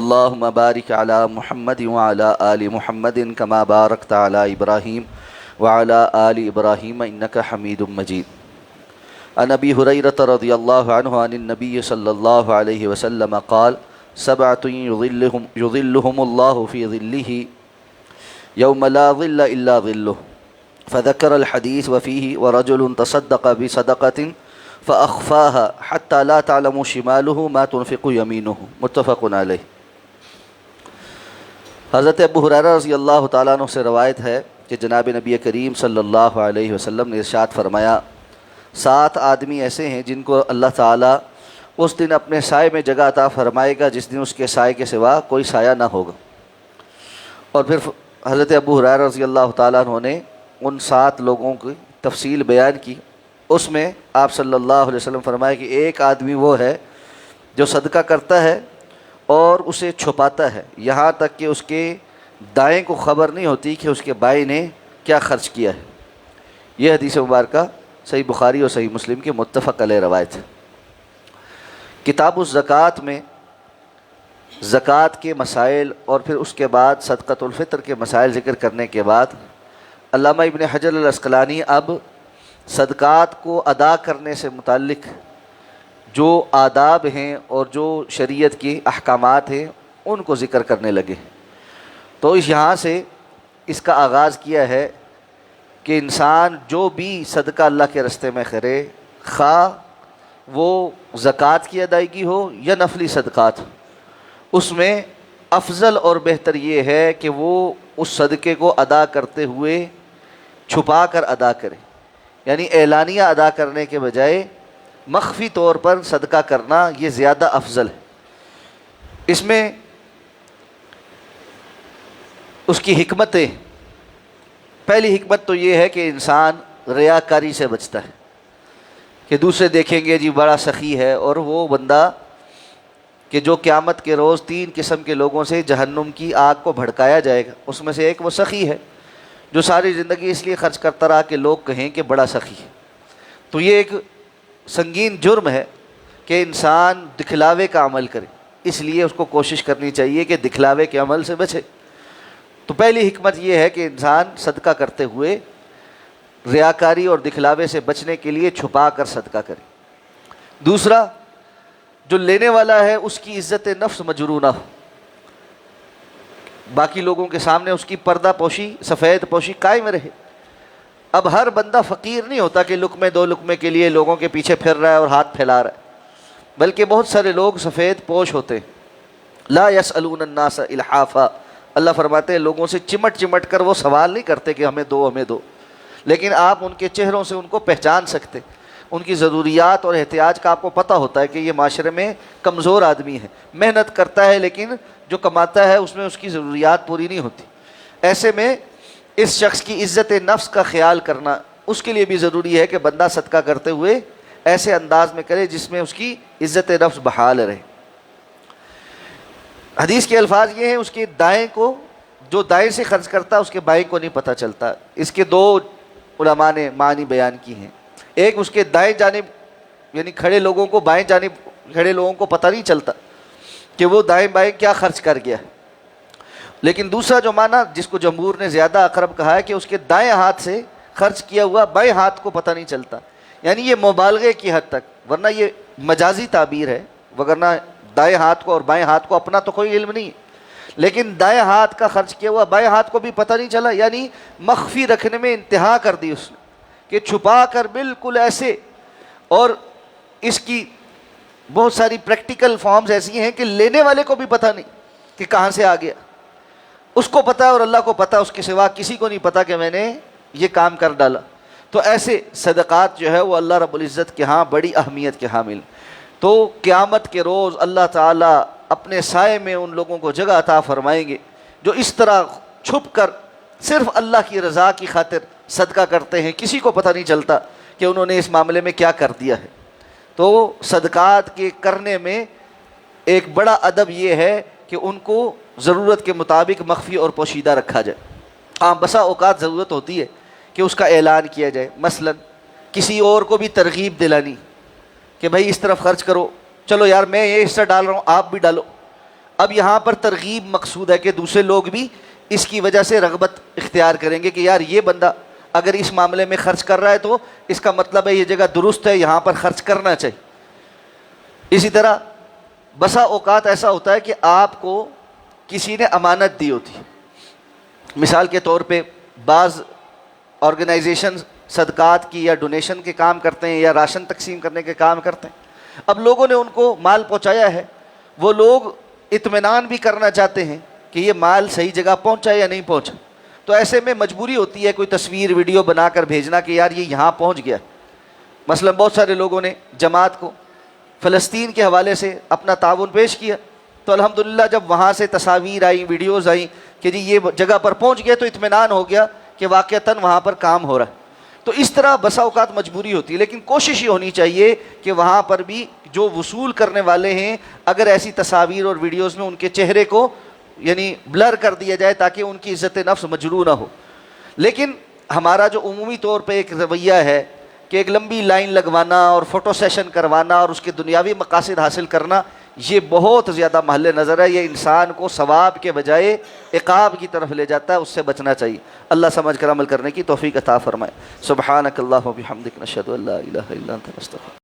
اللهم بارك على محمد وعلى آل محمد كما باركت على إبراهيم وعلى آل إبراهيم إنك حميد مجيد. عن أبي هريرة رضي الله عنه عن النبي صلى الله عليه وسلم قال: سبعة يظلهم الله في ظله يوم لا ظل إلا ظله. فذكر الحديث وفيه: ورجل تصدق بصدقة فأخفاها حتى لا تعلم شماله ما تنفق يمينه. متفق علیہ. حضرت ابو ہریرہ رضی اللہ تعالیٰ عنہ سے روایت ہے کہ جناب نبی کریم صلی اللہ علیہ وسلم نے ارشاد فرمایا: 7 آدمی ایسے ہیں جن کو اللہ تعالیٰ اس دن اپنے سائے میں جگہ عطا فرمائے گا جس دن اس کے سائے کے سوا کوئی سایہ نہ ہوگا. اور پھر حضرت ابو ہریرہ رضی اللہ تعالیٰ عنہ نے ان 7 لوگوں کی تفصیل بیان کی. اس میں آپ صلی اللہ علیہ وسلم فرمایا کہ ایک آدمی وہ ہے جو صدقہ کرتا ہے اور اسے چھپاتا ہے یہاں تک کہ اس کے دائیں کو خبر نہیں ہوتی کہ اس کے بائیں نے کیا خرچ کیا ہے. یہ حدیث مبارکہ صحیح بخاری اور صحیح مسلم کے متفق علیہ روایت ہے. کتاب الزکوٰۃ میں زکوٰۃ کے مسائل اور پھر اس کے بعد صدقۃ الفطر کے مسائل ذکر کرنے کے بعد علامہ ابن حجر العسقلانی اب صدقات کو ادا کرنے سے متعلق جو آداب ہیں اور جو شریعت کی احکامات ہیں ان کو ذکر کرنے لگے. تو یہاں سے اس کا آغاز کیا ہے کہ انسان جو بھی صدقہ اللہ کے راستے میں کرے، خواہ وہ زکوٰۃ کی ادائیگی ہو یا نفلی صدقات، اس میں افضل اور بہتر یہ ہے کہ وہ اس صدقے کو ادا کرتے ہوئے چھپا کر ادا کرے. یعنی اعلانیہ ادا کرنے کے بجائے مخفی طور پر صدقہ کرنا یہ زیادہ افضل ہے. اس میں اس کی حکمتیں، پہلی حکمت تو یہ ہے کہ انسان ریاکاری سے بچتا ہے کہ دوسرے دیکھیں گے جی بڑا سخی ہے، اور وہ بندہ کہ جو قیامت کے روز 3 قسم کے لوگوں سے جہنم کی آگ کو بھڑکایا جائے گا، اس میں سے ایک وہ سخی ہے جو ساری زندگی اس لیے خرچ کرتا رہا کہ لوگ کہیں کہ بڑا سخی ہے. تو یہ ایک سنگین جرم ہے کہ انسان دکھلاوے کا عمل کرے، اس لیے اس کو کوشش کرنی چاہیے کہ دکھلاوے کے عمل سے بچے. تو پہلی حکمت یہ ہے کہ انسان صدقہ کرتے ہوئے ریاکاری اور دکھلاوے سے بچنے کے لیے چھپا کر صدقہ کرے. دوسرا، جو لینے والا ہے اس کی عزت نفس مجروح نہ ہو، باقی لوگوں کے سامنے اس کی پردہ پوشی، سفید پوشی قائم رہے. اب ہر بندہ فقیر نہیں ہوتا کہ لقمے 2 لقمے کے لیے لوگوں کے پیچھے پھر رہا ہے اور ہاتھ پھیلا رہا ہے، بلکہ بہت سارے لوگ سفید پوش ہوتے ہیں. لا يسألون الناس الحافا، اللہ فرماتے ہیں لوگوں سے چمٹ چمٹ کر وہ سوال نہیں کرتے کہ ہمیں دو ہمیں دو، لیکن آپ ان کے چہروں سے ان کو پہچان سکتے، ان کی ضروریات اور احتیاج کا آپ کو پتہ ہوتا ہے کہ یہ معاشرے میں کمزور آدمی ہے، محنت کرتا ہے لیکن جو کماتا ہے اس میں اس کی ضروریات پوری نہیں ہوتی. ایسے میں اس شخص کی عزت نفس کا خیال کرنا اس کے لیے بھی ضروری ہے کہ بندہ صدقہ کرتے ہوئے ایسے انداز میں کرے جس میں اس کی عزت نفس بحال رہے. حدیث کے الفاظ یہ ہیں: اس کے دائیں کو، جو دائیں سے خرچ کرتا ہے اس کے بائیں کو نہیں پتہ چلتا. اس کے 2 علماء نے معنی بیان کی ہیں. ایک، اس کے دائیں جانب یعنی کھڑے لوگوں کو، بائیں جانب کھڑے لوگوں کو پتہ نہیں چلتا کہ وہ دائیں بائیں کیا خرچ کر گیا. لیکن دوسرا جو معنی جس کو جمہور نے زیادہ اقرب کہا ہے کہ اس کے دائیں ہاتھ سے خرچ کیا ہوا بائیں ہاتھ کو پتہ نہیں چلتا. یعنی یہ مبالغے کی حد تک، ورنہ یہ مجازی تعبیر ہے، وگرنہ دائیں ہاتھ کو اور بائیں ہاتھ کو اپنا تو کوئی علم نہیں ہے، لیکن دائیں ہاتھ کا خرچ کیا ہوا بائیں ہاتھ کو بھی پتہ نہیں چلا. یعنی مخفی رکھنے میں انتہا کر دی اس نے کہ چھپا کر بالکل ایسے. اور اس کی بہت ساری پریکٹیکل فارمز ایسی ہیں کہ لینے والے کو بھی پتہ نہیں کہ کہاں سے آ گیا، اس کو پتہ ہے اور اللہ کو پتہ ہے، اس کے سوا کسی کو نہیں پتہ کہ میں نے یہ کام کر ڈالا. تو ایسے صدقات جو ہے وہ اللہ رب العزت کے ہاں بڑی اہمیت کے حامل. تو قیامت کے روز اللہ تعالیٰ اپنے سائے میں ان لوگوں کو جگہ عطا فرمائیں گے جو اس طرح چھپ کر صرف اللہ کی رضا کی خاطر صدقہ کرتے ہیں، کسی کو پتہ نہیں چلتا کہ انہوں نے اس معاملے میں کیا کر دیا ہے. تو صدقات کے کرنے میں ایک بڑا ادب یہ ہے کہ ان کو ضرورت کے مطابق مخفی اور پوشیدہ رکھا جائے. ہاں بسا اوقات ضرورت ہوتی ہے کہ اس کا اعلان کیا جائے، مثلا کسی اور کو بھی ترغیب دلانی کہ بھائی اس طرف خرچ کرو، چلو یار میں یہ حصہ ڈال رہا ہوں آپ بھی ڈالو. اب یہاں پر ترغیب مقصود ہے کہ دوسرے لوگ بھی اس کی وجہ سے رغبت اختیار کریں گے کہ یار یہ بندہ اگر اس معاملے میں خرچ کر رہا ہے تو اس کا مطلب ہے یہ جگہ درست ہے، یہاں پر خرچ کرنا چاہیے۔ اسی طرح بسا اوقات ایسا ہوتا ہے کہ آپ کو کسی نے امانت دی ہوتی ہے، مثال کے طور پہ بعض آرگنائزیشن صدقات کی یا ڈونیشن کے کام کرتے ہیں یا راشن تقسیم کرنے کے کام کرتے ہیں، اب لوگوں نے ان کو مال پہنچایا ہے، وہ لوگ اطمینان بھی کرنا چاہتے ہیں کہ یہ مال صحیح جگہ پہنچا یا نہیں پہنچا، تو ایسے میں مجبوری ہوتی ہے کوئی تصویر ویڈیو بنا کر بھیجنا کہ یار یہ یہاں پہنچ گیا۔ مثلا بہت سارے لوگوں نے جماعت کو فلسطین کے حوالے سے اپنا تعاون پیش کیا، تو الحمدللہ جب وہاں سے تصاویر آئیں، ویڈیوز آئیں کہ جی یہ جگہ پر پہنچ گیا، تو اطمینان ہو گیا کہ واقعتاً وہاں پر کام ہو رہا ہے۔ تو اس طرح بسا اوقات مجبوری ہوتی ہے، لیکن کوشش یہ ہونی چاہیے کہ وہاں پر بھی جو وصول کرنے والے ہیں اگر ایسی تصاویر اور ویڈیوز میں ان کے چہرے کو یعنی بلر کر دیا جائے تاکہ ان کی عزت نفس مجروح نہ ہو۔ لیکن ہمارا جو عمومی طور پہ ایک رویہ ہے کہ ایک لمبی لائن لگوانا اور فوٹو سیشن کروانا اور اس کے دنیاوی مقاصد حاصل کرنا، یہ بہت زیادہ محل نظر ہے، یہ انسان کو ثواب کے بجائے عقاب کی طرف لے جاتا ہے، اس سے بچنا چاہیے۔ اللہ سمجھ کر عمل کرنے کی توفیق عطا فرمائے۔ سبحانک اللہم و بحمدک، نشہد ان لا الہ الا انت، نستغفرک۔